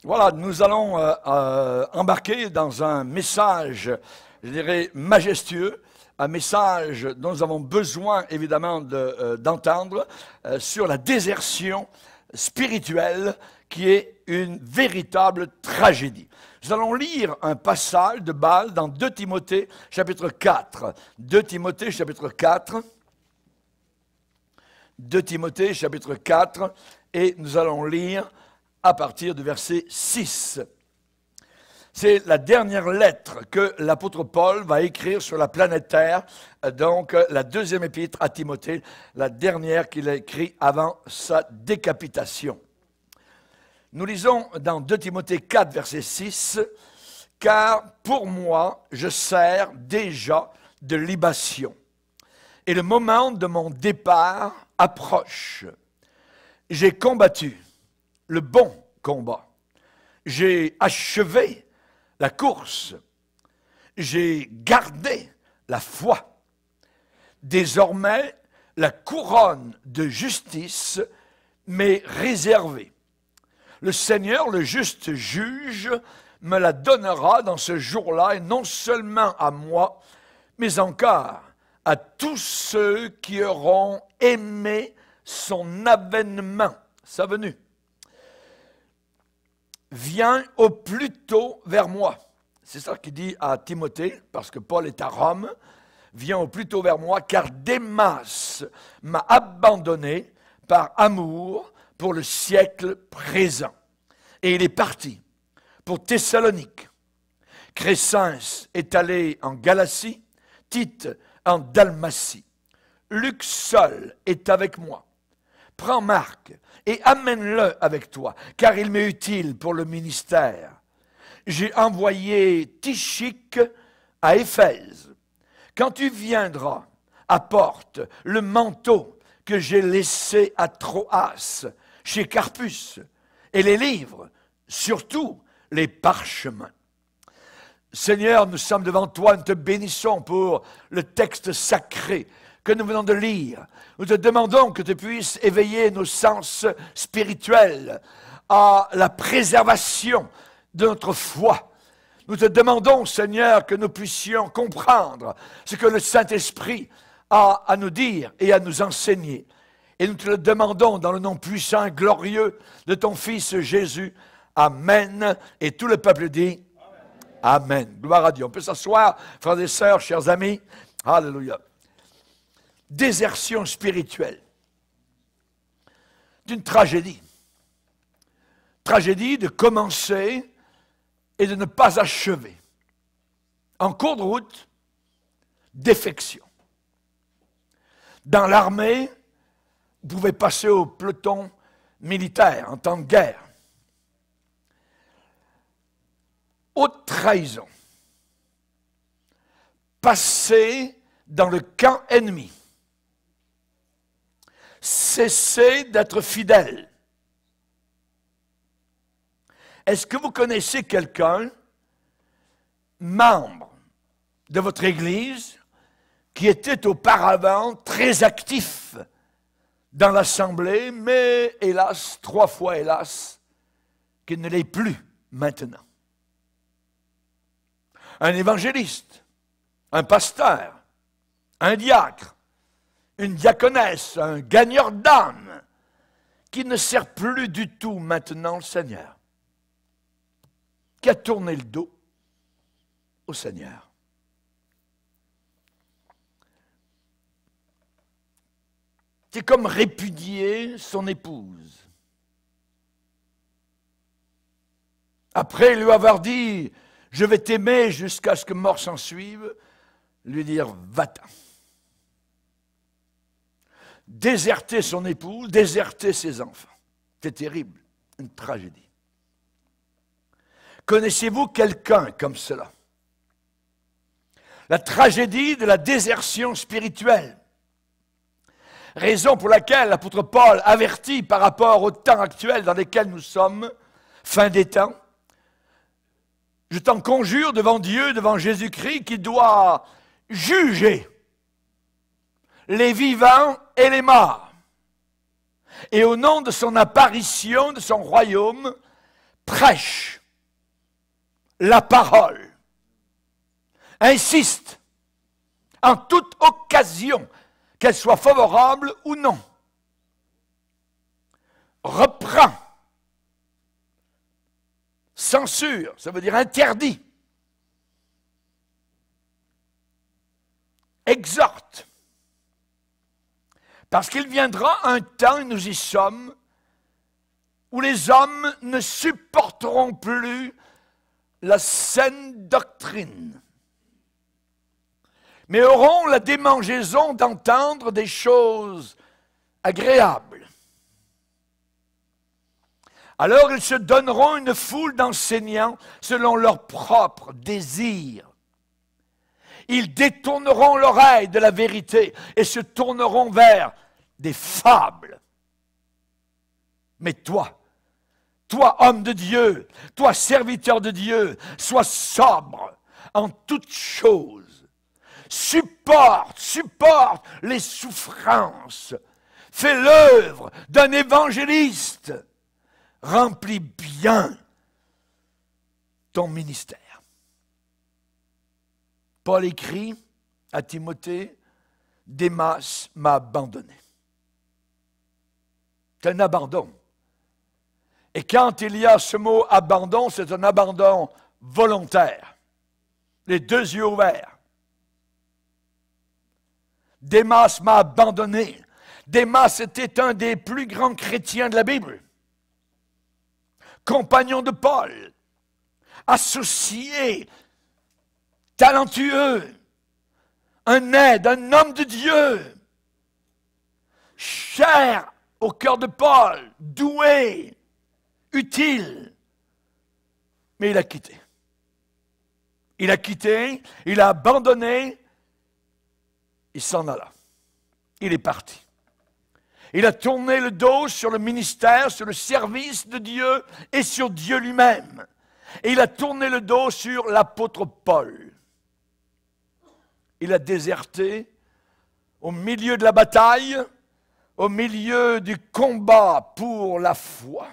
Voilà, nous allons embarquer dans un message, je dirais, majestueux, un message dont nous avons besoin, évidemment, d'entendre sur la désertion spirituelle qui est une véritable tragédie. Nous allons lire un passage de base dans 2 Timothée, chapitre 4. 2 Timothée, chapitre 4. 2 Timothée, chapitre 4, et nous allons lire à partir du verset 6. C'est la dernière lettre que l'apôtre Paul va écrire sur la planète Terre, donc la deuxième épître à Timothée, la dernière qu'il a écrite avant sa décapitation. Nous lisons dans 2 Timothée 4, verset 6, « Car pour moi, je sers déjà de libation, et le moment de mon départ approche. J'ai combattu le bon combat. J'ai achevé la course. J'ai gardé la foi. Désormais, la couronne de justice m'est réservée. Le Seigneur, le juste juge, me la donnera dans ce jour-là, et non seulement à moi, mais encore à tous ceux qui auront aimé son avènement, sa venue. Viens au plus tôt vers moi. C'est ça qu'il dit à Timothée, parce que Paul est à Rome. Viens au plus tôt vers moi, car Démas m'a abandonné par amour pour le siècle présent. Et il est parti pour Thessalonique. Crescens est allé en Galatie, Tite en Dalmatie. Luc seul est avec moi. Prends Marc et amène-le avec toi, car il m'est utile pour le ministère. J'ai envoyé Tychique à Éphèse. Quand tu viendras, apporte le manteau que j'ai laissé à Troas, chez Carpus, et les livres, surtout les parchemins. Seigneur, nous sommes devant toi, nous te bénissons pour le texte sacré que nous venons de lire. Nous te demandons que tu puisses éveiller nos sens spirituels à la préservation de notre foi. Nous te demandons, Seigneur, que nous puissions comprendre ce que le Saint-Esprit a à nous dire et à nous enseigner. Et nous te le demandons dans le nom puissant et glorieux de ton Fils Jésus. Amen. Et tout le peuple dit Amen. Gloire à Dieu. On peut s'asseoir, frères et sœurs, chers amis. Alléluia. Désertion spirituelle. D'une tragédie. Tragédie de commencer et de ne pas achever. En cours de route, défection. Dans l'armée, vous pouvez passer au peloton militaire en temps de guerre. Haute trahison. Passer dans le camp ennemi. Cesser d'être fidèle. Est-ce que vous connaissez quelqu'un, membre de votre Église, qui était auparavant très actif dans l'Assemblée, mais hélas, 3 fois hélas, qu'il ne l'est plus maintenant? Un évangéliste, un pasteur, un diacre, une diaconesse, un gagneur d'âme, qui ne sert plus du tout maintenant le Seigneur, qui a tourné le dos au Seigneur. C'est comme répudier son épouse. Après lui avoir dit « Je vais t'aimer jusqu'à ce que mort s'en suive », lui dire « Va-t'en ». Déserter son épouse, déserter ses enfants. C'est terrible, une tragédie. Connaissez-vous quelqu'un comme cela? La tragédie de la désertion spirituelle. Raison pour laquelle l'apôtre Paul avertit par rapport au temps actuel dans lequel nous sommes, fin des temps. Je t'en conjure devant Dieu, devant Jésus-Christ, qui doit juger les vivants et les morts. Et au nom de son apparition, de son royaume, prêche la parole, insiste en toute occasion, qu'elle soit favorable ou non, reprend, censure, ça veut dire interdit, exhorte, parce qu'il viendra un temps, et nous y sommes, où les hommes ne supporteront plus la saine doctrine, mais auront la démangeaison d'entendre des choses agréables. Alors ils se donneront une foule d'enseignants selon leurs propres désirs. Ils détourneront l'oreille de la vérité et se tourneront vers des fables. Mais toi, homme de Dieu, toi, serviteur de Dieu, sois sobre en toutes choses. Supporte les souffrances. Fais l'œuvre d'un évangéliste. Remplis bien ton ministère. Paul écrit à Timothée, Démas m'a abandonné. C'est un abandon. Et quand il y a ce mot abandon, c'est un abandon volontaire. Les deux yeux ouverts. Démas m'a abandonné. Démas était un des plus grands chrétiens de la Bible. Compagnon de Paul, associé, talentueux, un aide, un homme de Dieu, cher au cœur de Paul, doué, utile. Mais il a quitté. Il a quitté, il a abandonné, il s'en alla. Il est parti. Il a tourné le dos sur le ministère, sur le service de Dieu et sur Dieu lui-même. Et il a tourné le dos sur l'apôtre Paul. Il a déserté au milieu de la bataille, au milieu du combat pour la foi.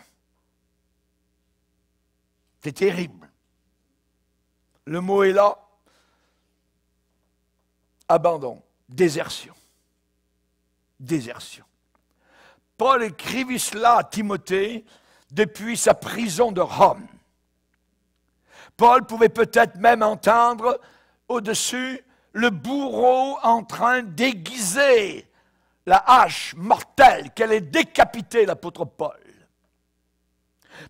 C'est terrible. Le mot est là. Abandon, désertion. Désertion. Paul écrivit cela à Timothée depuis sa prison de Rome. Paul pouvait peut-être même entendre au-dessus le bourreau en train d'aiguiser la hache mortelle qu'elle ait décapité l'apôtre Paul.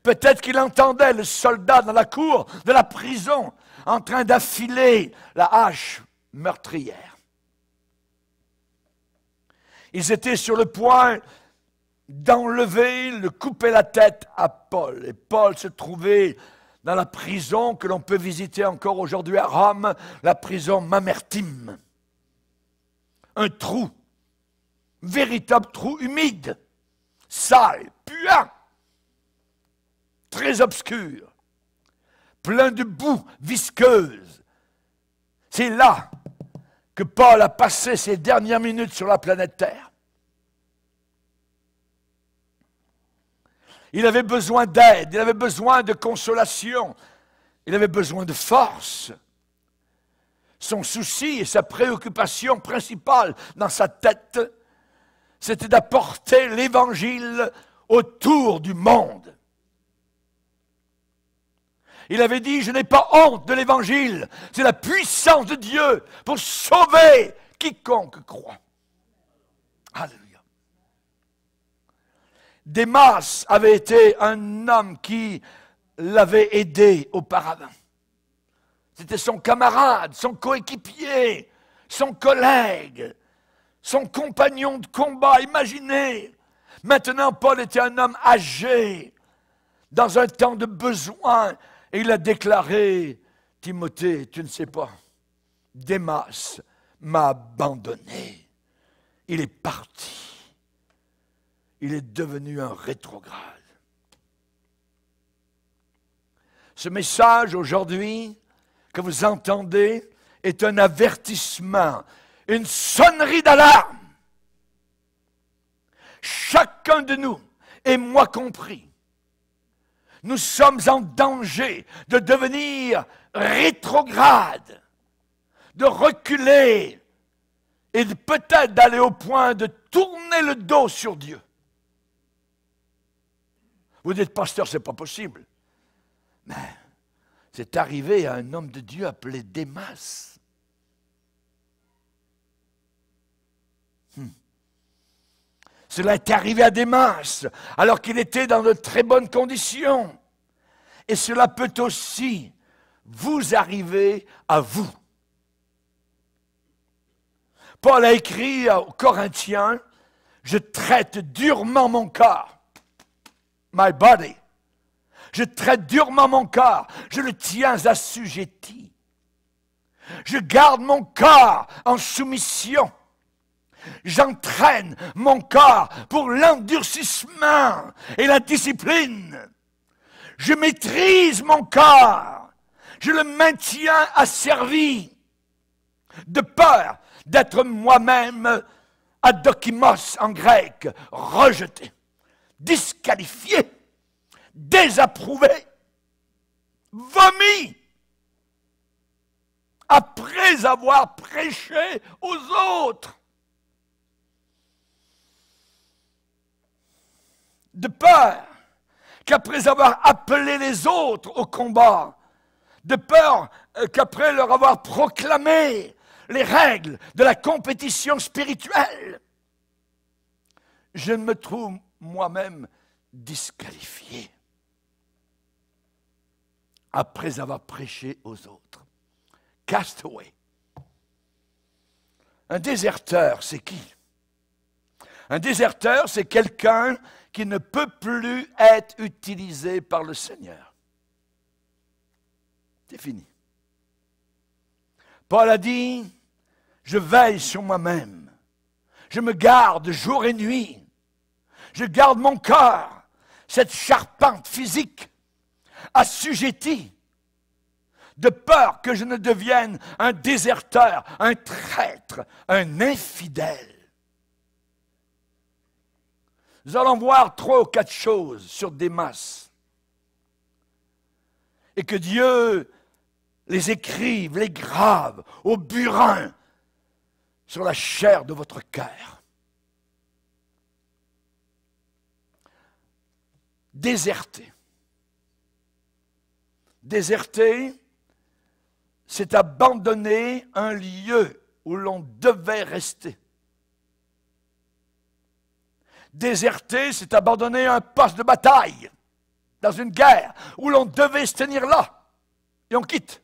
Peut-être qu'il entendait le soldat dans la cour de la prison en train d'affiler la hache meurtrière. Ils étaient sur le point d'enlever, de couper la tête à Paul. Et Paul se trouvait dans la prison que l'on peut visiter encore aujourd'hui à Rome, la prison Mamertine. Un trou, véritable trou humide, sale, puant, très obscur, plein de boue visqueuse. C'est là que Paul a passé ses dernières minutes sur la planète Terre. Il avait besoin d'aide, il avait besoin de consolation, il avait besoin de force. Son souci et sa préoccupation principale dans sa tête, c'était d'apporter l'Évangile autour du monde. Il avait dit, je n'ai pas honte de l'Évangile, c'est la puissance de Dieu pour sauver quiconque croit. Alléluia. Démas avait été un homme qui l'avait aidé auparavant. C'était son camarade, son coéquipier, son collègue, son compagnon de combat. Imaginez, maintenant Paul était un homme âgé, dans un temps de besoin, et il a déclaré, Timothée, tu ne sais pas, Démas m'a abandonné, il est parti. Il est devenu un rétrograde. Ce message aujourd'hui que vous entendez est un avertissement, une sonnerie d'alarme. Chacun de nous, et moi compris, nous sommes en danger de devenir rétrogrades, de reculer et peut-être d'aller au point de tourner le dos sur Dieu. Vous dites, pasteur, c'est pas possible. Mais c'est arrivé à un homme de Dieu appelé Démas. Cela est arrivé à Démas, alors qu'il était dans de très bonnes conditions. Et cela peut aussi vous arriver à vous. Paul a écrit aux Corinthiens, « Je traite durement mon corps, my body. Je traite durement mon corps, je le tiens assujetti. Je garde mon corps en soumission. J'entraîne mon corps pour l'endurcissement et la discipline. Je maîtrise mon corps. Je le maintiens asservi, de peur d'être moi-même adokimos en grec, rejeté, disqualifié, désapprouvé, vomi, après avoir prêché aux autres. De peur qu'après avoir appelé les autres au combat, de peur qu'après leur avoir proclamé les règles de la compétition spirituelle, je me trouve moi-même disqualifié après avoir prêché aux autres. Castaway. Un déserteur, c'est qui? Un déserteur, c'est quelqu'un qui ne peut plus être utilisé par le Seigneur. C'est fini. Paul a dit, je veille sur moi-même. Je me garde jour et nuit. Je garde mon corps, cette charpente physique, assujettie, de peur que je ne devienne un déserteur, un traître, un infidèle. Nous allons voir 3 ou 4 choses sur Démas. Et que Dieu les écrive, les grave au burin sur la chair de votre cœur. Déserter. Déserter, c'est abandonner un lieu où l'on devait rester. Déserter, c'est abandonner un poste de bataille dans une guerre où l'on devait se tenir là et on quitte.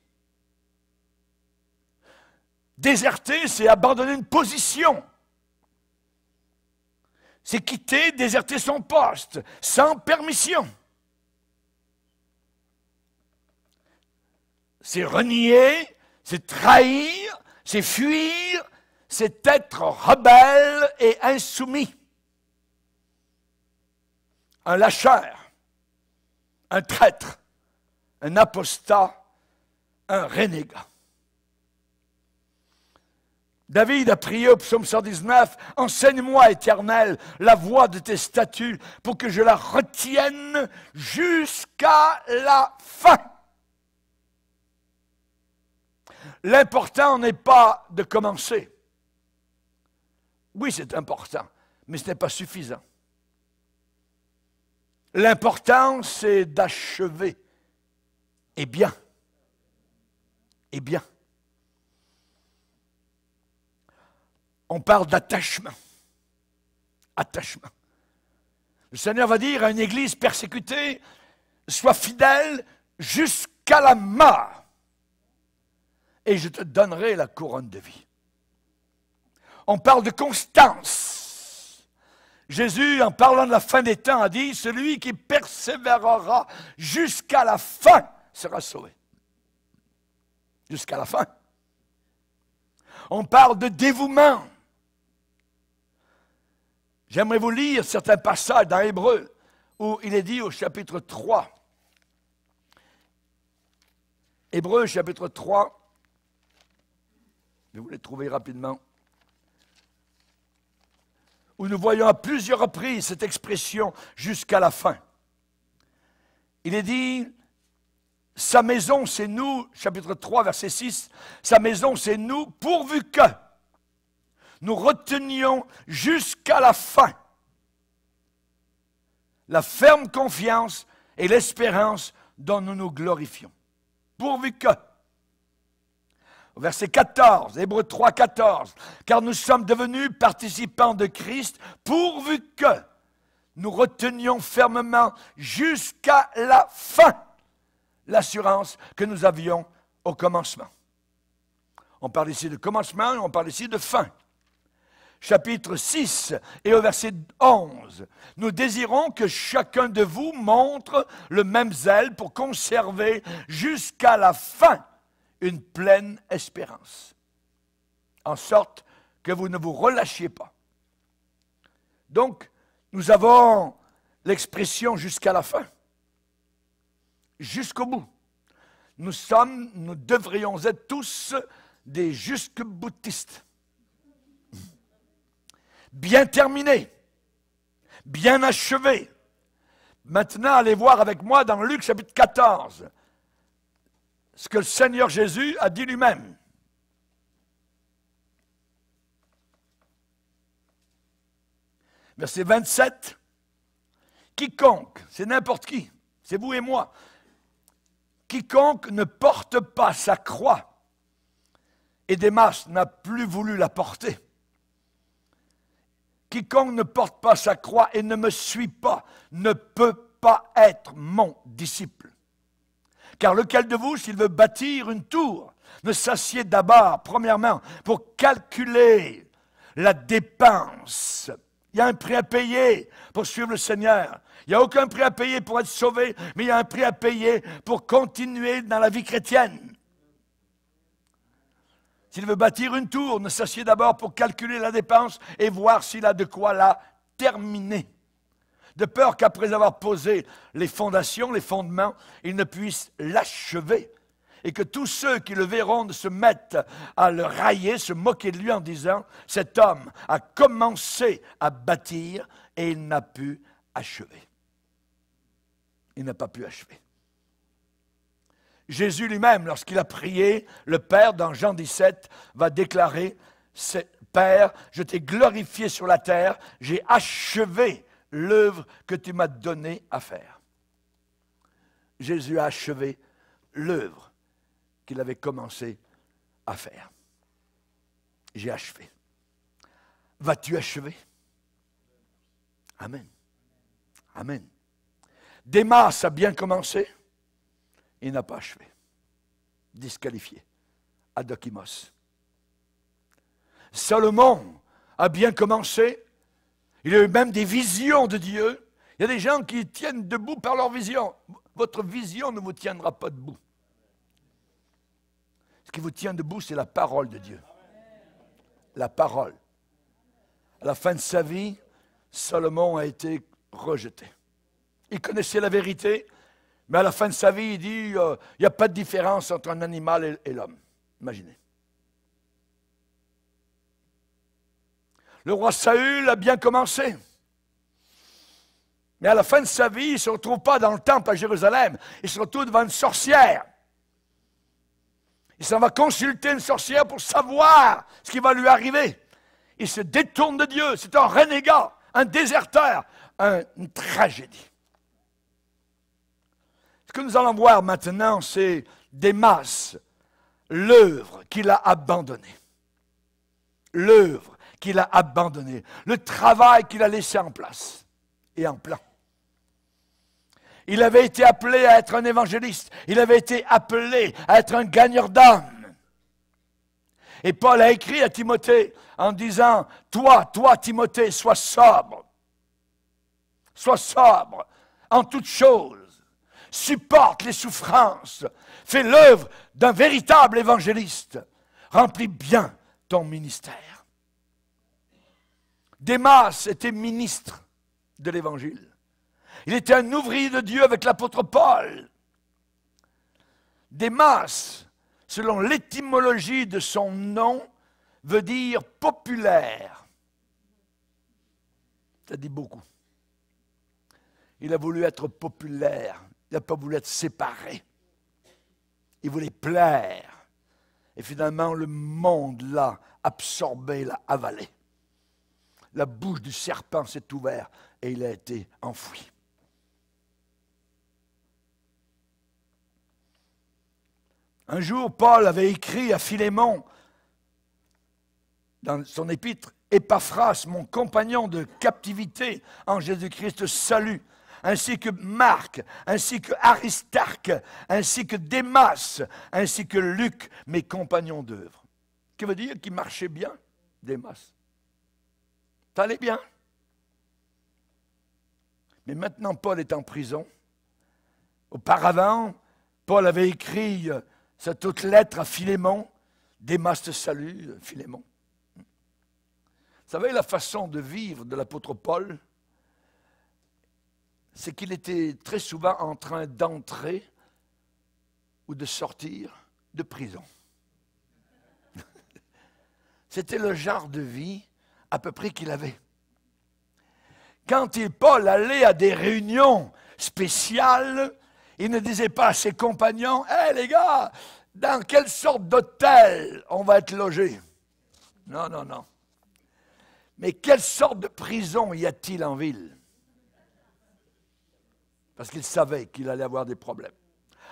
Déserter, c'est abandonner une position. C'est quitter, déserter son poste sans permission. C'est renier, c'est trahir, c'est fuir, c'est être rebelle et insoumis. Un lâcheur, un traître, un apostat, un renégat. David a prié au psaume 119, « Enseigne-moi, Éternel, la voie de tes statuts, pour que je la retienne jusqu'à la fin. » L'important n'est pas de commencer. Oui, c'est important, mais ce n'est pas suffisant. L'important, c'est d'achever. Et bien. Et bien. On parle d'attachement. Attachement. Le Seigneur va dire à une église persécutée, sois fidèle jusqu'à la mort, et je te donnerai la couronne de vie. On parle de constance. Jésus, en parlant de la fin des temps, a dit, celui qui persévérera jusqu'à la fin sera sauvé. Jusqu'à la fin. On parle de dévouement. J'aimerais vous lire certains passages dans Hébreux où il est dit au chapitre 3. Hébreux chapitre 3. Je vais vous les trouver rapidement. Où nous voyons à plusieurs reprises cette expression « jusqu'à la fin ». il est dit, sa maison c'est nous, chapitre 3, verset 6, sa maison c'est nous, pourvu que nous retenions jusqu'à la fin la ferme confiance et l'espérance dont nous nous glorifions. Pourvu que. Verset 14, Hébreux 3, 14. Car nous sommes devenus participants de Christ, pourvu que nous retenions fermement jusqu'à la fin l'assurance que nous avions au commencement. On parle ici de commencement et on parle ici de fin. Chapitre 6 et au verset 11. Nous désirons que chacun de vous montre le même zèle pour conserver jusqu'à la fin une pleine espérance, en sorte que vous ne vous relâchiez pas. Donc, nous avons l'expression jusqu'à la fin, jusqu'au bout. Nous devrions être tous des jusque-boutistes. Bien terminé, bien achevé. Maintenant, allez voir avec moi dans Luc chapitre 14, ce que le Seigneur Jésus a dit lui-même. Verset 27, quiconque, c'est n'importe qui, c'est vous et moi, quiconque ne porte pas sa croix, et Démas n'a plus voulu la porter. Quiconque ne porte pas sa croix et ne me suit pas ne peut pas être mon disciple. Car lequel de vous, s'il veut bâtir une tour, ne s'assied d'abord, premièrement, pour calculer la dépense. Il y a un prix à payer pour suivre le Seigneur. Il n'y a aucun prix à payer pour être sauvé, mais il y a un prix à payer pour continuer dans la vie chrétienne. S'il veut bâtir une tour, ne s'assied d'abord pour calculer la dépense et voir s'il a de quoi la terminer. De peur qu'après avoir posé les fondations, les fondements, il ne puisse l'achever. Et que tous ceux qui le verront se mettent à le railler, se moquer de lui en disant « Cet homme a commencé à bâtir et il n'a pu achever. » Il n'a pas pu achever. Jésus lui-même, lorsqu'il a prié, le Père, dans Jean 17, va déclarer « Père, je t'ai glorifié sur la terre, j'ai achevé l'œuvre que tu m'as donné à faire. » Jésus a achevé l'œuvre qu'il avait commencé à faire. J'ai achevé. Vas-tu achever? Amen. Amen. Démas a bien commencé. Il n'a pas achevé. Disqualifié. Adokimos. Salomon a bien commencé. Il a eu même des visions de Dieu. Il y a des gens qui tiennent debout par leur vision. Votre vision ne vous tiendra pas debout. Ce qui vous tient debout, c'est la parole de Dieu. La parole. À la fin de sa vie, Salomon a été rejeté. Il connaissait la vérité, mais à la fin de sa vie, il dit, il n'y a pas de différence entre un animal et l'homme. Imaginez. Le roi Saül a bien commencé. Mais à la fin de sa vie, il ne se retrouve pas dans le temple à Jérusalem. Il se retrouve devant une sorcière. Il s'en va consulter une sorcière pour savoir ce qui va lui arriver. Il se détourne de Dieu. C'est un renégat, un déserteur, une tragédie. Ce que nous allons voir maintenant, c'est Démas, l'œuvre qu'il a abandonnée. L'œuvre qu'il a abandonnée. Le travail qu'il a laissé en place et en plan. Il avait été appelé à être un évangéliste. Il avait été appelé à être un gagneur d'âmes. Et Paul a écrit à Timothée en disant, toi, Timothée, sois sobre. Sois sobre en toutes choses. Supporte les souffrances. Fais l'œuvre d'un véritable évangéliste. Remplis bien ton ministère. Démas était ministre de l'Évangile. Il était un ouvrier de Dieu avec l'apôtre Paul. Démas, selon l'étymologie de son nom, veut dire populaire. Ça dit beaucoup. Il a voulu être populaire Il n'a pas voulu être séparé. Il voulait plaire. Et finalement, le monde l'a absorbé, l'a avalé. La bouche du serpent s'est ouverte et il a été enfoui. Un jour, Paul avait écrit à Philémon, dans son épître, « Épaphras, mon compagnon de captivité en Jésus-Christ, salue, ainsi que Marc, ainsi que Aristarque, ainsi que Démas, ainsi que Luc, mes compagnons d'œuvre. » Ce qui veut dire qu'il marchait bien, Démas. Ça allait bien. Mais maintenant, Paul est en prison. Auparavant, Paul avait écrit cette autre lettre à Philémon. Démas te salue, Philémon. Vous savez, la façon de vivre de l'apôtre Paul, c'est qu'il était très souvent en train d'entrer ou de sortir de prison. C'était le genre de vie à peu près qu'il avait. Quand Paul allait à des réunions spéciales, il ne disait pas à ses compagnons, « Hé les gars, dans quelle sorte d'hôtel on va être logé? » Non, non, non. Mais quelle sorte de prison y a-t-il en ville? Parce qu'il savait qu'il allait avoir des problèmes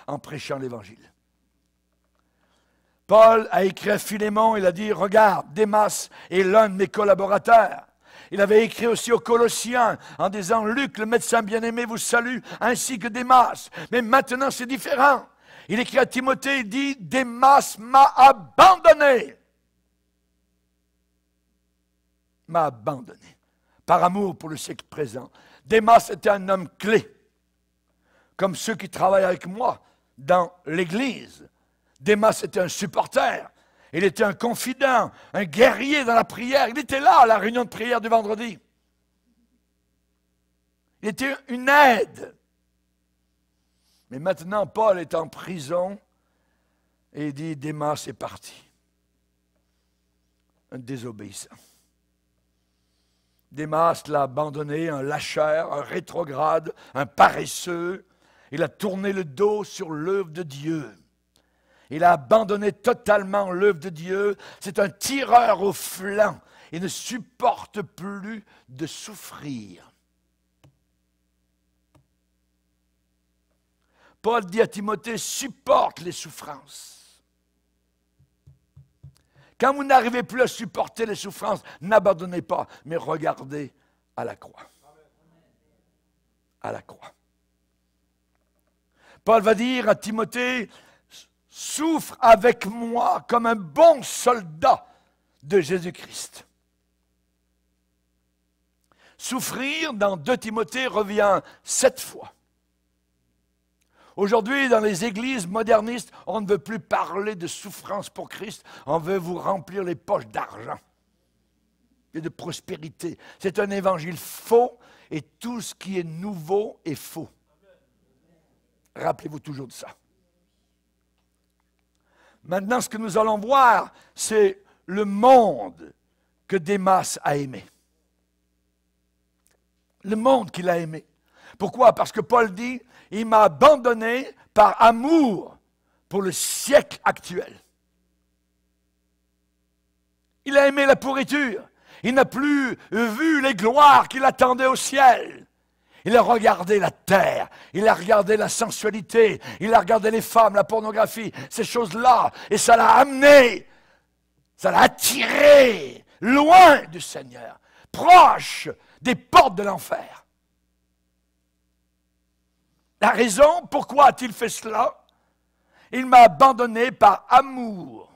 en prêchant l'Évangile. Paul a écrit à Philémon, il a dit, « Regarde, Démas est l'un de mes collaborateurs. » Il avait écrit aussi aux Colossiens en disant, « Luc, le médecin bien-aimé, vous salue, ainsi que Démas. » Mais maintenant, c'est différent. Il écrit à Timothée, il dit, « Démas m'a abandonné. » M'a abandonné. Par amour pour le siècle présent. Démas était un homme clé. Comme ceux qui travaillent avec moi dans l'Église. Démas était un supporter. Il était un confident, un guerrier dans la prière. Il était là à la réunion de prière du vendredi. Il était une aide. Mais maintenant, Paul est en prison et il dit, Démas est parti. Un désobéissant. Démas l'a abandonné, un lâcheur, un rétrograde, un paresseux. Il a tourné le dos sur l'œuvre de Dieu. Il a abandonné totalement l'œuvre de Dieu. C'est un tireur au flanc. Il ne supporte plus de souffrir. Paul dit à Timothée, supporte les souffrances. Quand vous n'arrivez plus à supporter les souffrances, n'abandonnez pas, mais regardez à la croix. À la croix. Paul va dire à Timothée, souffre avec moi comme un bon soldat de Jésus-Christ. Souffrir, dans 2 Timothée, revient 7 fois. Aujourd'hui, dans les églises modernistes, on ne veut plus parler de souffrance pour Christ, on veut vous remplir les poches d'argent et de prospérité. C'est un évangile faux et tout ce qui est nouveau est faux. Rappelez-vous toujours de ça. Maintenant, ce que nous allons voir, c'est le monde que Démas a aimé. Le monde qu'il a aimé. Pourquoi? Parce que Paul dit, il m'a abandonné par amour pour le siècle actuel. Il a aimé la pourriture. Il n'a plus vu les gloires qui l'attendaient au ciel. Il a regardé la terre, il a regardé la sensualité, il a regardé les femmes, la pornographie, ces choses-là, et ça l'a amené, ça l'a attiré loin du Seigneur, proche des portes de l'enfer. La raison, pourquoi a-t-il fait cela? Il m'a abandonné par amour.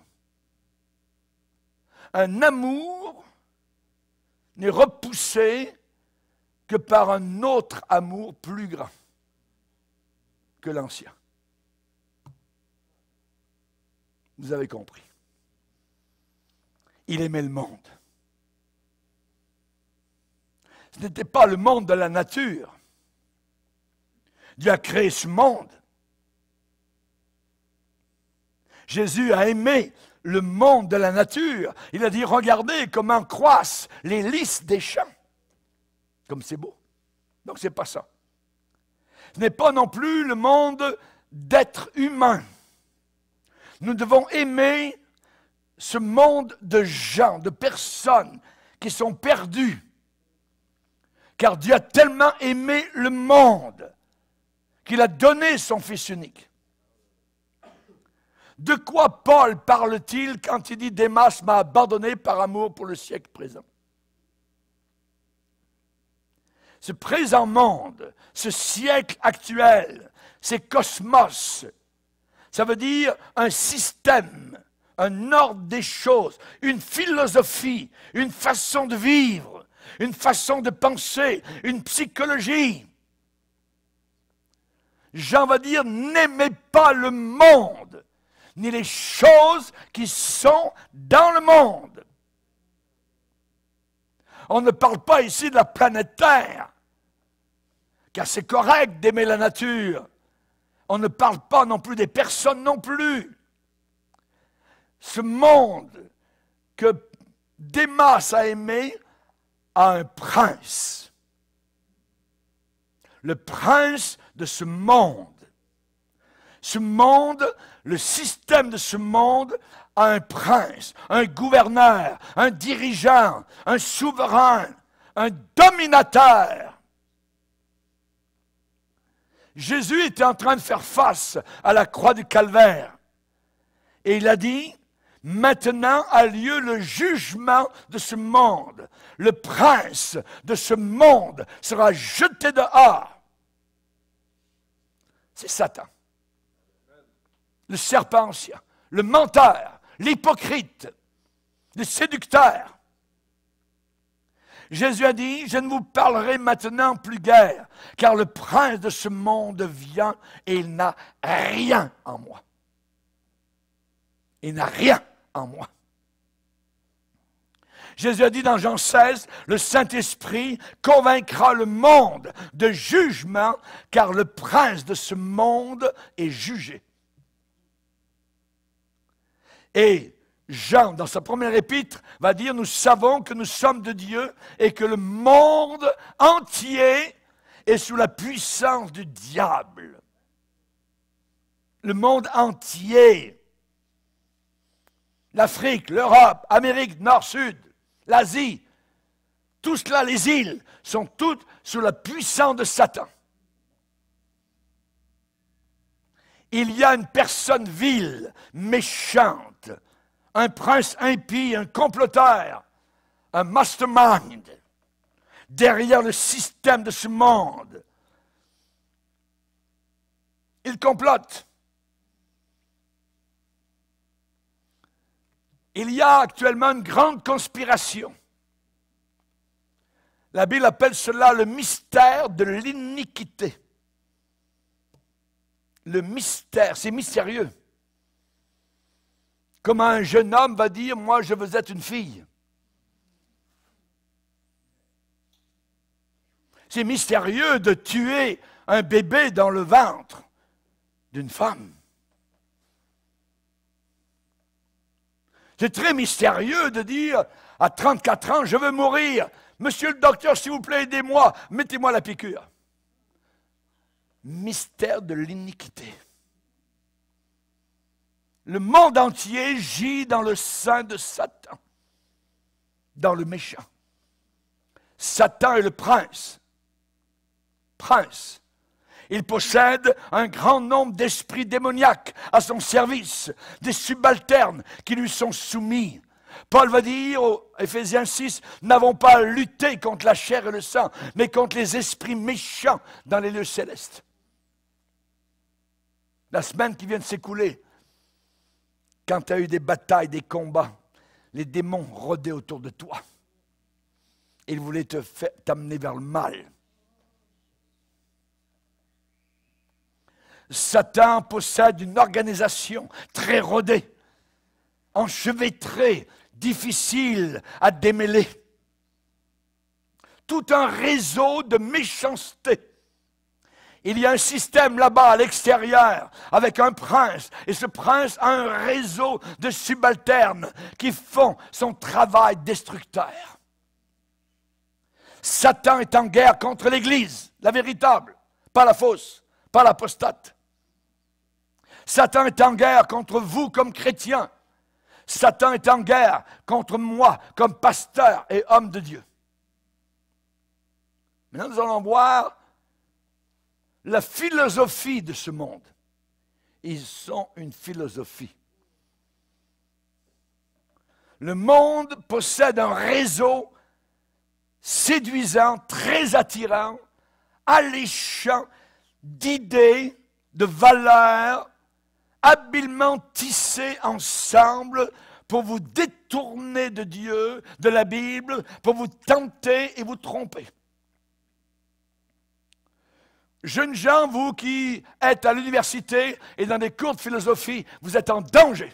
Un amour n'est repoussé que par un autre amour plus grand que l'ancien. Vous avez compris. Il aimait le monde. Ce n'était pas le monde de la nature. Dieu a créé ce monde. Jésus a aimé le monde de la nature. Il a dit, regardez comment croissent les lys des champs. Comme c'est beau. Donc, ce n'est pas ça. ce n'est pas non plus le monde d'êtres humains. Nous devons aimer ce monde de gens, de personnes qui sont perdues. Car Dieu a tellement aimé le monde qu'il a donné son Fils unique. De quoi Paul parle-t-il quand il dit « Démas m'a abandonné par amour pour le siècle présent » ? Ce présent monde, ce siècle actuel, ces cosmos, ça veut dire un système, un ordre des choses, une philosophie, une façon de vivre, une façon de penser, une psychologie. Jean va dire, n'aimez pas le monde, ni les choses qui sont dans le monde. On ne parle pas ici de la planète Terre, car c'est correct d'aimer la nature. On ne parle pas non plus des personnes non plus. Ce monde que Démas a aimé a un prince. Le prince de ce monde. Ce monde, le système de ce monde a un prince, un gouverneur, un dirigeant, un souverain, un dominateur. Jésus était en train de faire face à la croix du calvaire. Et il a dit, maintenant a lieu le jugement de ce monde. Le prince de ce monde sera jeté dehors. C'est Satan. Le serpent ancien, le menteur, l'hypocrite, le séducteur. Jésus a dit, je ne vous parlerai maintenant plus guère, car le prince de ce monde vient et il n'a rien en moi. Il n'a rien en moi. Jésus a dit dans Jean 16, le Saint-Esprit convaincra le monde de jugement, car le prince de ce monde est jugé. Et Jean, dans sa première épître, va dire, nous savons que nous sommes de Dieu et que le monde entier est sous la puissance du diable. Le monde entier. L'Afrique, l'Europe, Amérique Nord-Sud, l'Asie, tout cela, les îles, sont toutes sous la puissance de Satan. Il y a une personne vile, méchante, un prince impie, un comploteur, un mastermind, derrière le système de ce monde. Il complote. Il y a actuellement une grande conspiration. La Bible appelle cela le mystère de l'iniquité. Le mystère, c'est mystérieux. Comment un jeune homme va dire, moi je veux être une fille. C'est mystérieux de tuer un bébé dans le ventre d'une femme. C'est très mystérieux de dire, à 34 ans, je veux mourir. Monsieur le docteur, s'il vous plaît, aidez-moi, mettez-moi la piqûre. Mystère de l'iniquité. Le monde entier gît dans le sein de Satan, dans le méchant. Satan est le prince. Prince. Il possède un grand nombre d'esprits démoniaques à son service, des subalternes qui lui sont soumis. Paul va dire, au Éphésiens 6, « N'avons pas à lutter contre la chair et le sang, mais contre les esprits méchants dans les lieux célestes. » La semaine qui vient de s'écouler, quand tu as eu des batailles, des combats, les démons rôdaient autour de toi. Ils voulaient t'amener vers le mal. Satan possède une organisation très rodée, enchevêtrée, difficile à démêler. Tout un réseau de méchanceté. Il y a un système là-bas à l'extérieur avec un prince. Et ce prince a un réseau de subalternes qui font son travail destructeur. Satan est en guerre contre l'Église, la véritable, pas la fausse. pas l'apostate. Satan est en guerre contre vous comme chrétien. Satan est en guerre contre moi comme pasteur et homme de Dieu. Maintenant, nous allons voir la philosophie de ce monde. Ils sont une philosophie. Le monde possède un réseau séduisant, très attirant, alléchant d'idées, de valeurs, habilement tissées ensemble pour vous détourner de Dieu, de la Bible, pour vous tenter et vous tromper. Jeunes gens, vous qui êtes à l'université et dans des cours de philosophie, vous êtes en danger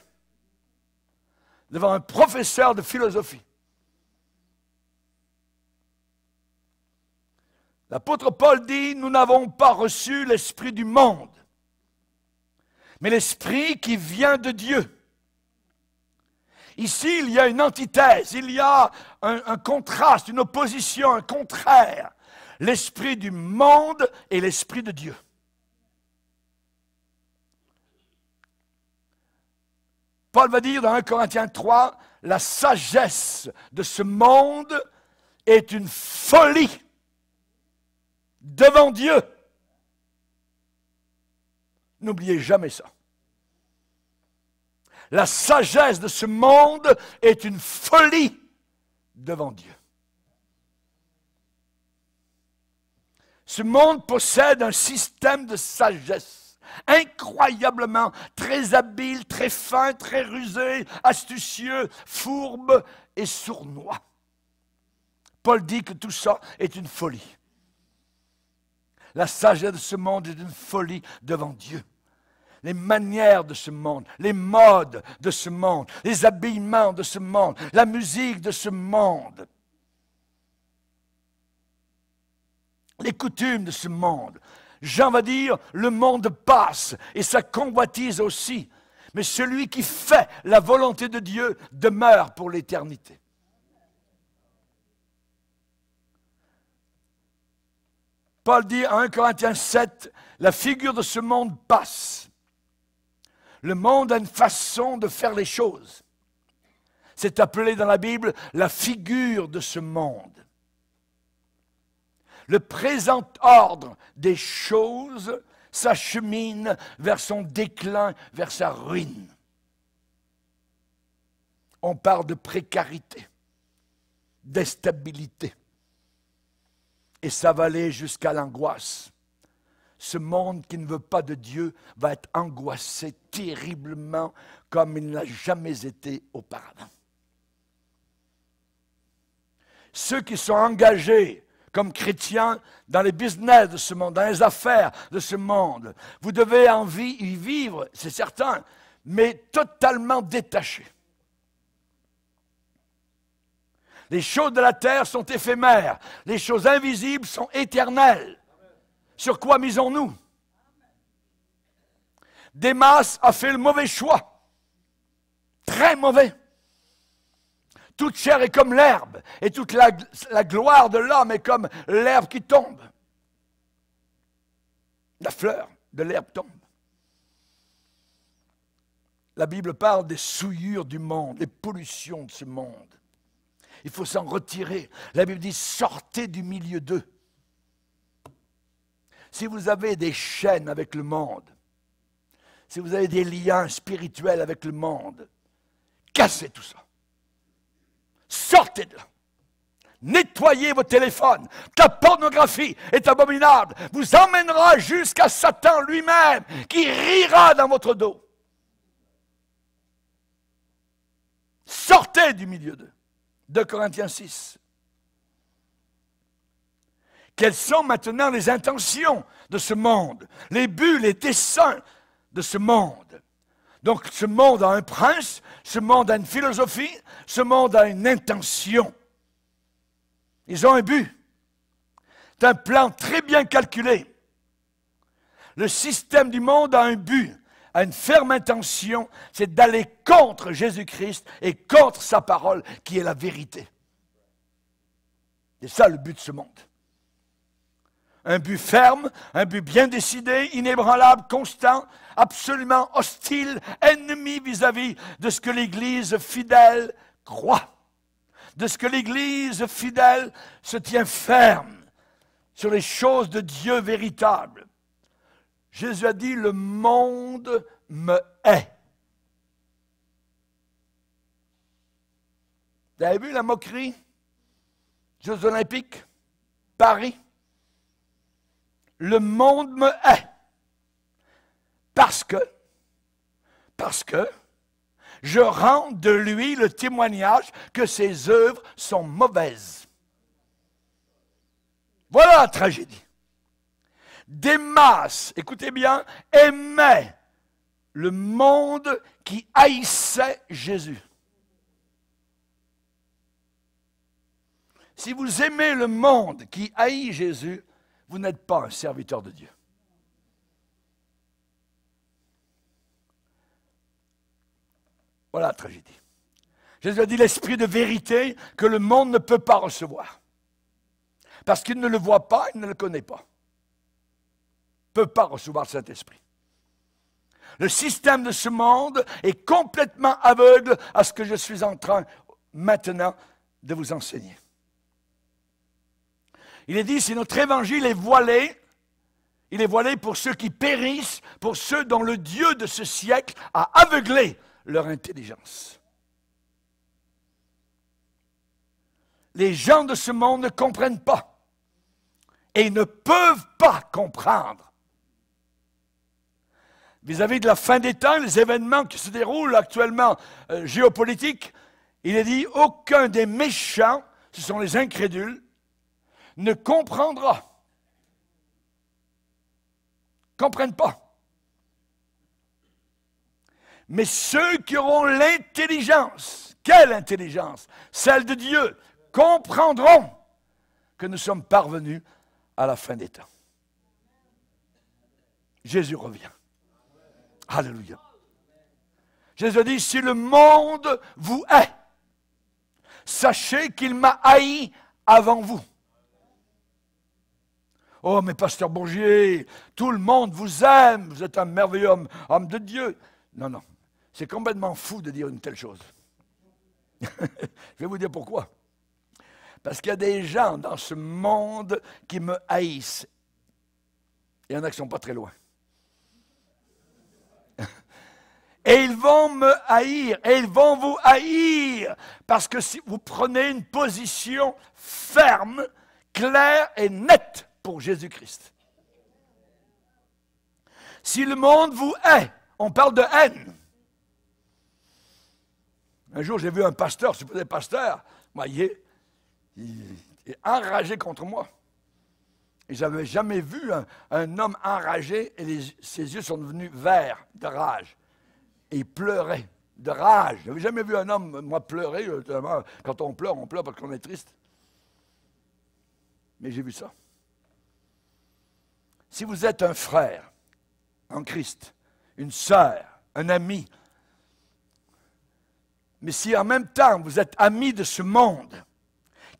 devant un professeur de philosophie. L'apôtre Paul dit, nous n'avons pas reçu l'esprit du monde, mais l'esprit qui vient de Dieu. Ici, il y a une antithèse, il y a un contraste, une opposition, un contraire. L'esprit du monde et l'esprit de Dieu. Paul va dire dans 1 Corinthiens 3, la sagesse de ce monde est une folie devant Dieu. N'oubliez jamais ça. La sagesse de ce monde est une folie devant Dieu. Ce monde possède un système de sagesse, incroyablement très habile, très fin, très rusé, astucieux, fourbe et sournois. Paul dit que tout ça est une folie. La sagesse de ce monde est une folie devant Dieu. Les manières de ce monde, les modes de ce monde, les habillements de ce monde, la musique de ce monde, les coutumes de ce monde. Jean va dire, le monde passe et sa convoitise aussi. Mais celui qui fait la volonté de Dieu demeure pour l'éternité. Paul dit en 1 Corinthiens 7, la figure de ce monde passe. Le monde a une façon de faire les choses. C'est appelé dans la Bible la figure de ce monde. Le présent ordre des choses s'achemine vers son déclin, vers sa ruine. On parle de précarité, d'instabilité. Et ça va aller jusqu'à l'angoisse. Ce monde qui ne veut pas de Dieu va être angoissé terriblement comme il n'a jamais été auparavant. Ceux qui sont engagés comme chrétiens dans les business de ce monde, dans les affaires de ce monde, vous devez y vivre, c'est certain, mais totalement détachés. Les choses de la terre sont éphémères, les choses invisibles sont éternelles. Sur quoi misons-nous? Démas a fait le mauvais choix, très mauvais. Toute chair est comme l'herbe, et toute la gloire de l'homme est comme l'herbe qui tombe. La fleur de l'herbe tombe. La Bible parle des souillures du monde, des pollutions de ce monde. Il faut s'en retirer. La Bible dit, sortez du milieu d'eux. Si vous avez des chaînes avec le monde, si vous avez des liens spirituels avec le monde, cassez tout ça. Sortez de là. Nettoyez vos téléphones. Ta pornographie est abominable. Vous emmènera jusqu'à Satan lui-même qui rira dans votre dos. Sortez du milieu d'eux. 2 Corinthiens 6. Quelles sont maintenant les intentions de ce monde, les buts, les desseins de ce monde? Donc ce monde a un prince, ce monde a une philosophie, ce monde a une intention. Ils ont un but. C'est un plan très bien calculé. Le système du monde a un but, a une ferme intention, c'est d'aller contre Jésus-Christ et contre sa parole qui est la vérité. C'est ça le but de ce monde. un but ferme, un but bien décidé, inébranlable, constant, absolument hostile, ennemi vis-à-vis de ce que l'Église fidèle croit, de ce que l'Église fidèle se tient ferme sur les choses de Dieu véritables. Jésus a dit, le monde me hait. Vous avez vu la moquerie? Jeux olympiques, Paris. Le monde me hait. Parce que je rends de lui le témoignage que ses œuvres sont mauvaises. Voilà la tragédie. Démas, écoutez bien, aimait le monde qui haïssait Jésus. Si vous aimez le monde qui haït Jésus, vous n'êtes pas un serviteur de Dieu. Voilà la tragédie. Jésus a dit l'esprit de vérité que le monde ne peut pas recevoir. Parce qu'il ne le voit pas, il ne le connaît pas. Il ne peut pas recevoir cet esprit. Le système de ce monde est complètement aveugle à ce que je suis en train maintenant de vous enseigner. Il est dit, si notre évangile est voilé, il est voilé pour ceux qui périssent, pour ceux dont le Dieu de ce siècle a aveuglé leur intelligence. Les gens de ce monde ne comprennent pas et ils ne peuvent pas comprendre. Vis-à-vis de la fin des temps, les événements qui se déroulent actuellement géopolitiques, il est dit, aucun des méchants, ce sont les incrédules, ne comprendra. Ne comprennent pas. Mais ceux qui auront l'intelligence, quelle intelligence? Celle de Dieu, comprendront que nous sommes parvenus à la fin des temps. Jésus revient. Alléluia. Jésus a dit, si le monde vous hait, sachez qu'il m'a haï avant vous. Oh, mais pasteur Bourgier, tout le monde vous aime, vous êtes un merveilleux homme de Dieu. Non, non, c'est complètement fou de dire une telle chose. Je vais vous dire pourquoi. Parce qu'il y a des gens dans ce monde qui me haïssent. Il y en a qui ne sont pas très loin. Et ils vont me haïr, et ils vont vous haïr, parce que si vous prenez une position ferme, claire et nette, pour Jésus-Christ. Si le monde vous hait, on parle de haine. Un jour, j'ai vu un pasteur, je suis pas pasteur, il est enragé contre moi. Et je n'avais jamais vu un homme enragé et ses yeux sont devenus verts de rage. Et il pleurait de rage. Je n'avais jamais vu un homme, moi, pleurer. Quand on pleure parce qu'on est triste. Mais j'ai vu ça. Si vous êtes un frère en Christ, une sœur, un ami, mais si en même temps vous êtes ami de ce monde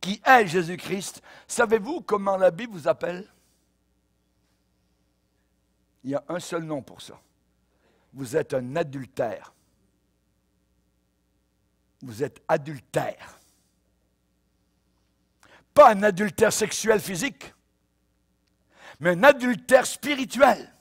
qui est Jésus-Christ, savez-vous comment la Bible vous appelle? Il y a un seul nom pour ça. Vous êtes un adultère. Vous êtes adultère. Pas un adultère sexuel physique, mais un adultère spirituel.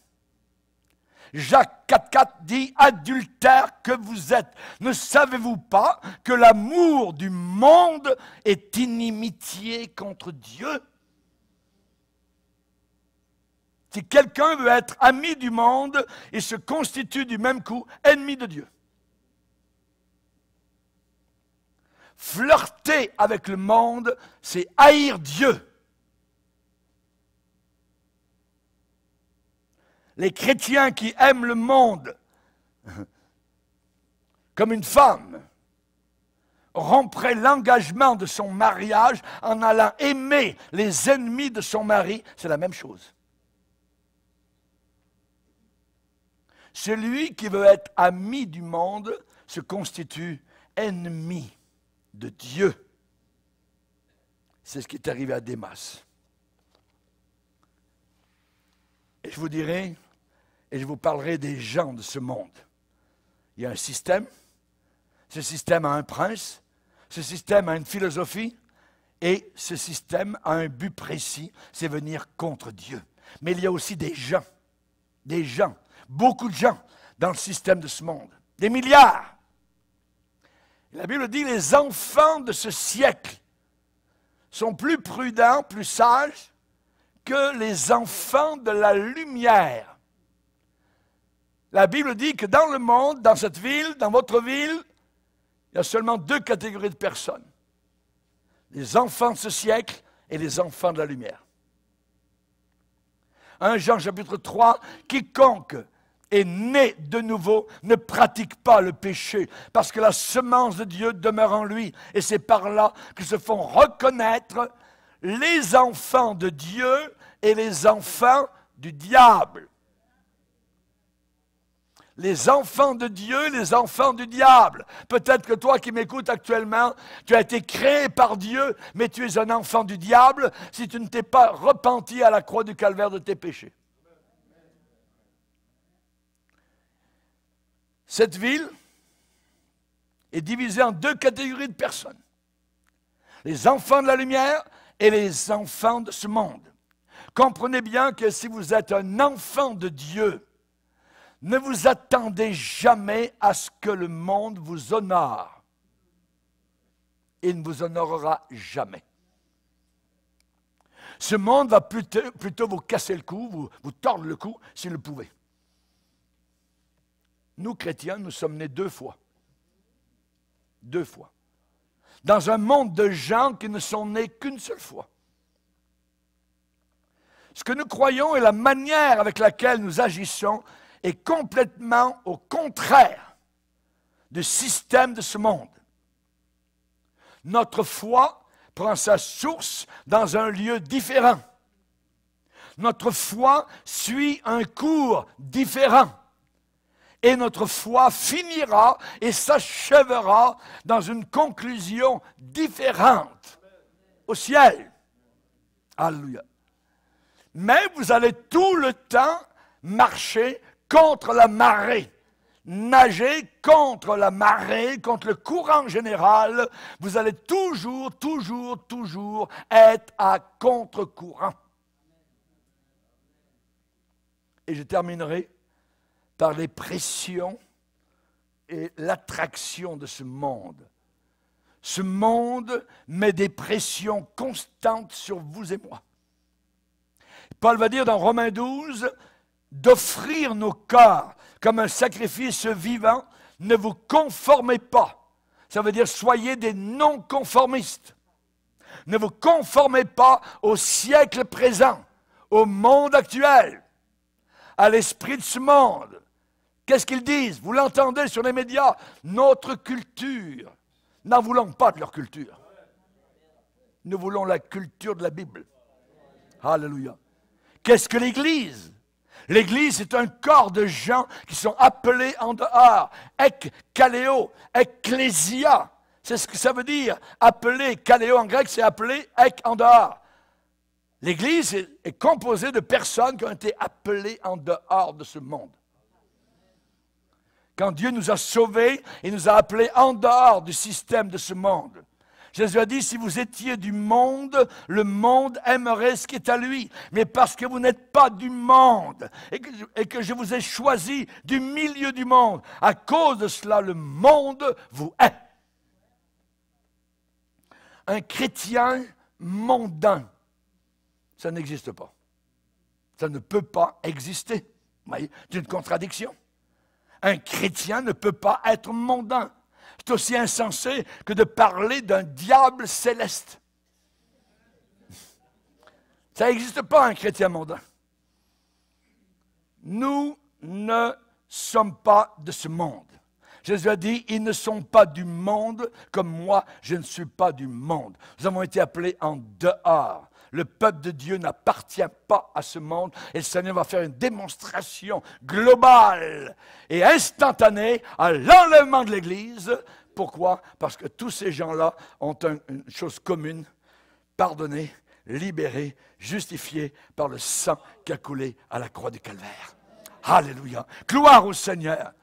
Jacques 4,4 dit, adultère que vous êtes. Ne savez-vous pas que l'amour du monde est inimitié contre Dieu? Si quelqu'un veut être ami du monde, il se constitue du même coup ennemi de Dieu. Flirter avec le monde, c'est haïr Dieu. Les chrétiens qui aiment le monde comme une femme rompraient l'engagement de son mariage en allant aimer les ennemis de son mari, c'est la même chose. Celui qui veut être ami du monde se constitue ennemi de Dieu. C'est ce qui est arrivé à Démas. Et je vous dirai, et je vous parlerai des gens de ce monde. Il y a un système, ce système a un prince, ce système a une philosophie, et ce système a un but précis, c'est venir contre Dieu. Mais il y a aussi des gens, beaucoup de gens dans le système de ce monde, des milliards. La Bible dit, les enfants de ce siècle sont plus prudents, plus sages que les enfants de la lumière. La Bible dit que dans le monde, dans cette ville, dans votre ville, il y a seulement 2 catégories de personnes. Les enfants de ce siècle et les enfants de la lumière. 1 Jean chapitre 3, quiconque est né de nouveau ne pratique pas le péché, parce que la semence de Dieu demeure en lui. Et c'est par là que se font reconnaître les enfants de Dieu et les enfants du diable. Les enfants de Dieu et les enfants du diable. Peut-être que toi qui m'écoutes actuellement, tu as été créé par Dieu, mais tu es un enfant du diable si tu ne t'es pas repenti à la croix du calvaire de tes péchés. Cette ville est divisée en 2 catégories de personnes. Les enfants de la lumière et les enfants de ce monde. Comprenez bien que si vous êtes un enfant de Dieu, ne vous attendez jamais à ce que le monde vous honore. Il ne vous honorera jamais. Ce monde va plutôt vous casser le cou, vous tordre le cou, s'il le pouvait. Nous, chrétiens, nous sommes nés 2 fois. 2 fois. Dans un monde de gens qui ne sont nés qu'une seule fois. Ce que nous croyons et la manière avec laquelle nous agissons est complètement au contraire du système de ce monde. Notre foi prend sa source dans un lieu différent. Notre foi suit un cours différent. Et notre foi finira et s'achèvera dans une conclusion différente au ciel. Alléluia. Mais vous allez tout le temps marcher contre la marée, nager contre la marée, contre le courant général. Vous allez toujours être à contre-courant. Et je terminerai par les pressions et l'attraction de ce monde. Ce monde met des pressions constantes sur vous et moi. Paul va dire dans Romains 12, d'offrir nos corps comme un sacrifice vivant, ne vous conformez pas. Ça veut dire soyez des non-conformistes. Ne vous conformez pas au siècle présent, au monde actuel, à l'esprit de ce monde. Qu'est-ce qu'ils disent? Vous l'entendez sur les médias. Notre culture. N'en voulons pas de leur culture. Nous voulons la culture de la Bible. Alléluia. Qu'est-ce que l'Église? L'Église est un corps de gens qui sont appelés en dehors. Ek, kaléo, ecclésia. C'est ce que ça veut dire. Appelé, kaléo en grec, c'est appelé, ek en dehors. L'Église est composée de personnes qui ont été appelées en dehors de ce monde. Quand Dieu nous a sauvés, il nous a appelés en dehors du système de ce monde. Jésus a dit, si vous étiez du monde, le monde aimerait ce qui est à lui. Mais parce que vous n'êtes pas du monde et que je vous ai choisi du milieu du monde, à cause de cela, le monde vous hait. Un chrétien mondain, ça n'existe pas. Ça ne peut pas exister. Vous voyez, c'est une contradiction. Un chrétien ne peut pas être mondain. C'est aussi insensé que de parler d'un diable céleste. Ça n'existe pas un chrétien mondain. Nous ne sommes pas de ce monde. Jésus a dit, ils ne sont pas du monde comme moi, je ne suis pas du monde. Nous avons été appelés en dehors. Le peuple de Dieu n'appartient pas à ce monde et le Seigneur va faire une démonstration globale et instantanée à l'enlèvement de l'Église. Pourquoi? Parce que tous ces gens-là ont une chose commune, pardonner, libérés, justifiés par le sang qui a coulé à la croix du calvaire. Alléluia. Gloire au Seigneur.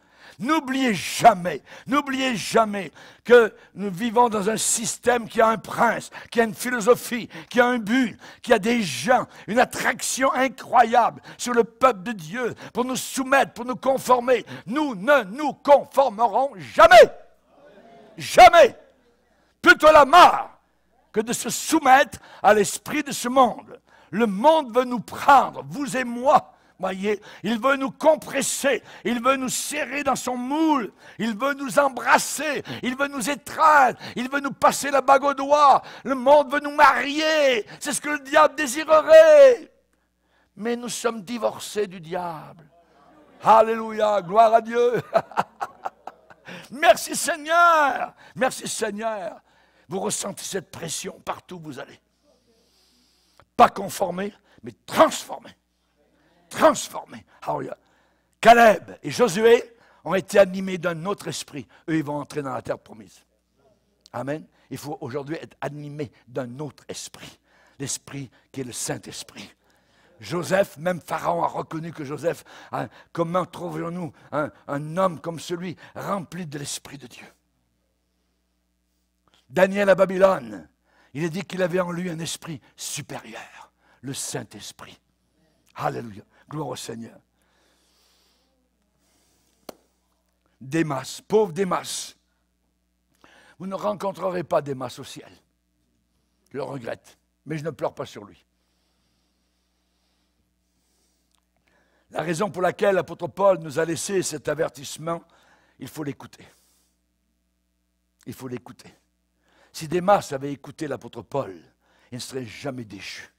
N'oubliez jamais que nous vivons dans un système qui a un prince, qui a une philosophie, qui a un but, qui a des gens, une attraction incroyable sur le peuple de Dieu pour nous soumettre, pour nous conformer. Nous ne nous conformerons jamais. Jamais. Plutôt la mort que de se soumettre à l'esprit de ce monde. Le monde veut nous prendre, vous et moi. Voyez, il veut nous compresser, il veut nous serrer dans son moule, il veut nous embrasser, il veut nous étreindre, il veut nous passer la bague au doigt, le monde veut nous marier, c'est ce que le diable désirerait. Mais nous sommes divorcés du diable. Alléluia, gloire à Dieu. Merci Seigneur, merci Seigneur. Vous ressentez cette pression partout où vous allez. Pas conformé, mais transformé. Transformés. Alléluia. Caleb et Josué ont été animés d'un autre esprit. Eux, ils vont entrer dans la terre promise. Amen. Il faut aujourd'hui être animé d'un autre esprit. L'esprit qui est le Saint-Esprit. Joseph, même Pharaon a reconnu que Joseph, comment trouvons-nous un homme comme celui rempli de l'Esprit de Dieu? Daniel à Babylone, il est dit qu'il avait en lui un esprit supérieur, le Saint-Esprit. Alléluia. Gloire au Seigneur. Démas, pauvre Démas. Vous ne rencontrerez pas Démas au ciel. Je le regrette, mais je ne pleure pas sur lui. La raison pour laquelle l'apôtre Paul nous a laissé cet avertissement, il faut l'écouter. Il faut l'écouter. Si Démas avait écouté l'apôtre Paul, il ne serait jamais déchu.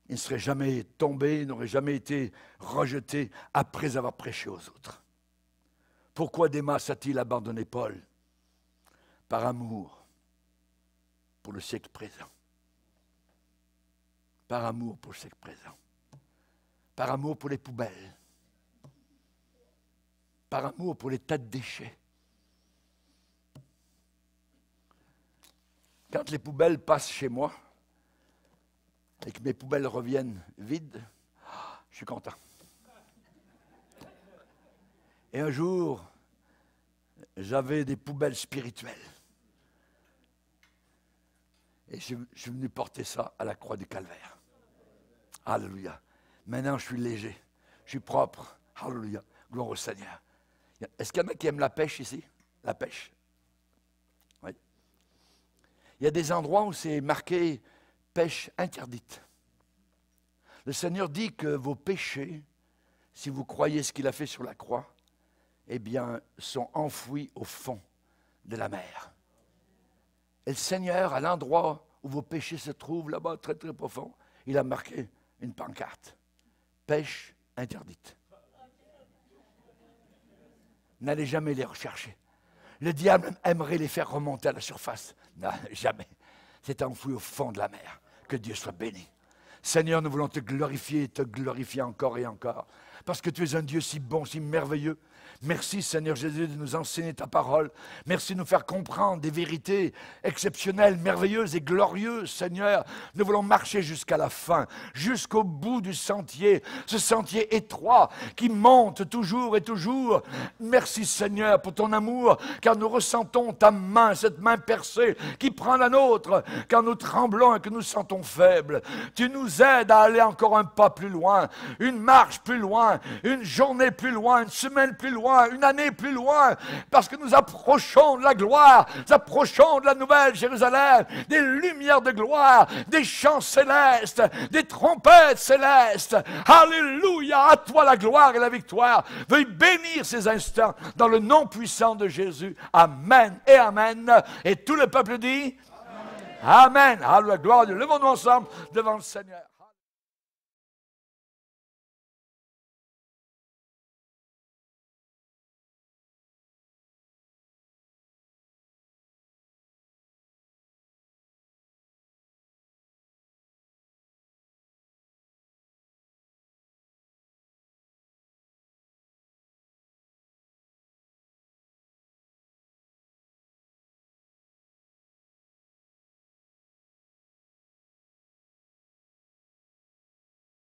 Il ne serait jamais tombé, il n'aurait jamais été rejeté après avoir prêché aux autres. Pourquoi Démas a-t-il abandonné Paul? Par amour pour le siècle présent. Par amour pour le siècle présent. Par amour pour les poubelles. Par amour pour les tas de déchets. Quand les poubelles passent chez moi, et que mes poubelles reviennent vides, je suis content. Et un jour, j'avais des poubelles spirituelles. Et je suis venu porter ça à la croix du calvaire. Alléluia. Maintenant, je suis léger, je suis propre. Alléluia. Gloire au Seigneur. Est-ce qu'il y en a qui aiment la pêche ici? La pêche? Oui. Il y a des endroits où c'est marqué pêche interdite. Le Seigneur dit que vos péchés, si vous croyez ce qu'il a fait sur la croix, eh bien, sont enfouis au fond de la mer. Et le Seigneur, à l'endroit où vos péchés se trouvent, là-bas, très très profond, il a marqué une pancarte. Pêche interdite. N'allez jamais les rechercher. Le diable aimerait les faire remonter à la surface. Non, jamais. C'est enfoui au fond de la mer. Que Dieu soit béni. Seigneur, nous voulons te glorifier encore et encore. Parce que tu es un Dieu si bon, si merveilleux. Merci Seigneur Jésus de nous enseigner ta parole. Merci de nous faire comprendre des vérités exceptionnelles, merveilleuses et glorieuses, Seigneur. Nous voulons marcher jusqu'à la fin, jusqu'au bout du sentier, ce sentier étroit qui monte toujours et toujours. Merci Seigneur pour ton amour, car nous ressentons ta main, cette main percée qui prend la nôtre, car nous tremblons et que nous sentons faibles. Tu nous aides à aller encore un pas plus loin, une marche plus loin, une journée plus loin, une semaine plus loin, une année plus loin, parce que nous approchons de la gloire, nous approchons de la nouvelle Jérusalem, des lumières de gloire, des chants célestes, des trompettes célestes. Alléluia, à toi la gloire et la victoire. Veuille bénir ces instants dans le nom puissant de Jésus. Amen et amen. Et tout le peuple dit Amen. Amen. Alléluia, gloire à Dieu. Levons-nous ensemble devant le Seigneur.